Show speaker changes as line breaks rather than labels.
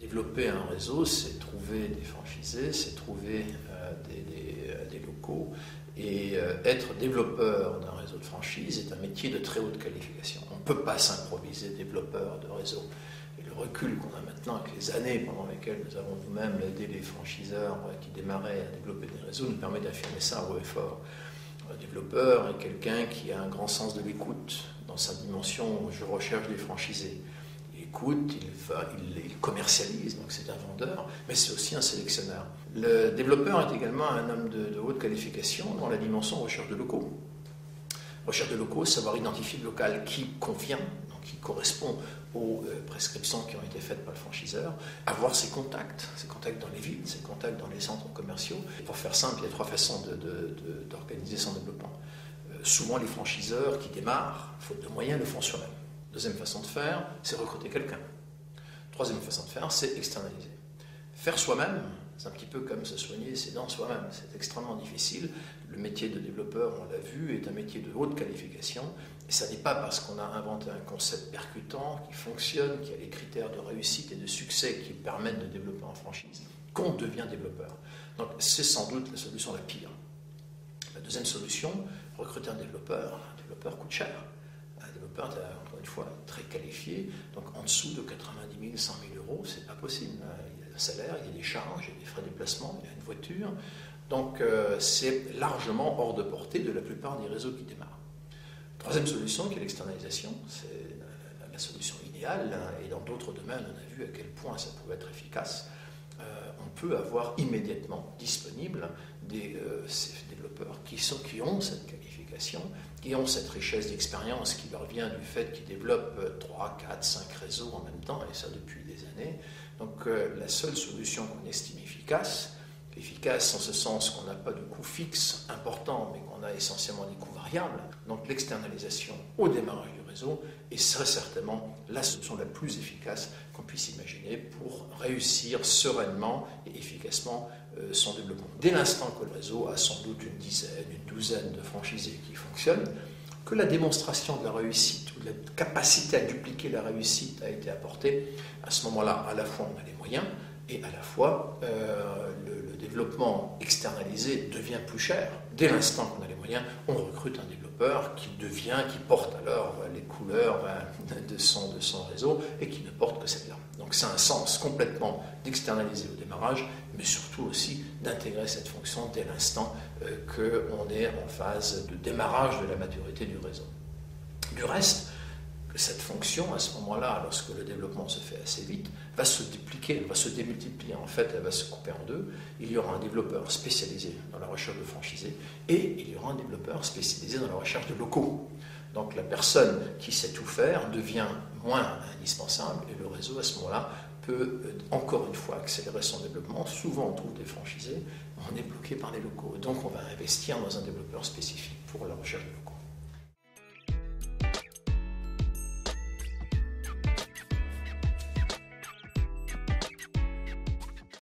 Développer un réseau, c'est trouver des franchisés, c'est trouver des locaux. Et être développeur d'un réseau de franchise est un métier de très haute qualification. On ne peut pas s'improviser développeur de réseau. Et le recul qu'on a maintenant, avec les années pendant lesquelles nous avons nous-mêmes aidé les franchiseurs qui démarraient à développer des réseaux, nous permet d'affirmer ça haut et fort. Un développeur est quelqu'un qui a un grand sens de l'écoute dans sa dimension « je recherche des franchisés ». Il écoute, il commercialise, donc c'est un vendeur, mais c'est aussi un sélectionneur. Le développeur est également un homme de haute qualification dans la dimension recherche de locaux. Recherche de locaux, savoir identifier le local qui convient, donc qui correspond aux prescriptions qui ont été faites par le franchiseur, avoir ses contacts dans les villes, ses contacts dans les centres commerciaux. Et pour faire simple, il y a trois façons d'organiser son développement. Souvent, les franchiseurs qui démarrent, faute de moyens, le font soi-même. Deuxième façon de faire, c'est recruter quelqu'un. Troisième façon de faire, c'est externaliser. Faire soi-même, c'est un petit peu comme se soigner ses dents soi-même. C'est extrêmement difficile. Le métier de développeur, on l'a vu, est un métier de haute qualification. Et ça n'est pas parce qu'on a inventé un concept percutant, qui fonctionne, qui a les critères de réussite et de succès qui permettent de développer en franchise, qu'on devient développeur. Donc c'est sans doute la solution la pire. La deuxième solution, recruter un développeur. Un développeur coûte cher. Un développeur, encore une fois, très qualifié. Donc en dessous de 90 000, 100 000 euros, c'est pas possible. Il y a un salaire, il y a des charges, il y a des frais de déplacement, il y a une voiture. Donc c'est largement hors de portée de la plupart des réseaux qui démarrent. Troisième solution, qui est l'externalisation, c'est la solution idéale. Et dans d'autres domaines, on a vu à quel point ça pouvait être efficace. On peut avoir immédiatement disponible ces développeurs qui ont cette qualification, qui ont cette richesse d'expérience qui leur vient du fait qu'ils développent 3, 4, 5 réseaux en même temps, et ça depuis des années. Donc la seule solution qu'on estime efficace en ce sens qu'on n'a pas de coût fixe important, mais qu'on a essentiellement des coûts variables, donc l'externalisation au démarrage du réseau est très certainement la solution la plus efficace qu'on puisse imaginer pour réussir sereinement et efficacement son développement. Dès l'instant que le réseau a sans doute une dizaine, une douzaine de franchisés qui fonctionnent, que la démonstration de la réussite ou de la capacité à dupliquer la réussite a été apportée, à ce moment-là, à la fois on a les moyens et à la fois le développement externalisé devient plus cher. Dès l'instant qu'on a les moyens, on recrute un développeur qui porte alors les couleurs de son réseau et qui ne porte que celle-là. Donc c'est un sens complètement d'externaliser au démarrage, mais surtout aussi d'intégrer cette fonction dès l'instant qu'on est en phase de démarrage de la maturité du réseau. Du reste, cette fonction, à ce moment-là, lorsque le développement se fait assez vite, va se dupliquer, va se démultiplier. En fait, elle va se couper en deux. Il y aura un développeur spécialisé dans la recherche de franchisés et il y aura un développeur spécialisé dans la recherche de locaux. Donc la personne qui sait tout faire devient moins indispensable et le réseau, à ce moment-là, peut encore une fois accélérer son développement. Souvent, on trouve des franchisés, on est bloqué par les locaux. Donc on va investir dans un développeur spécifique pour la recherche de locaux.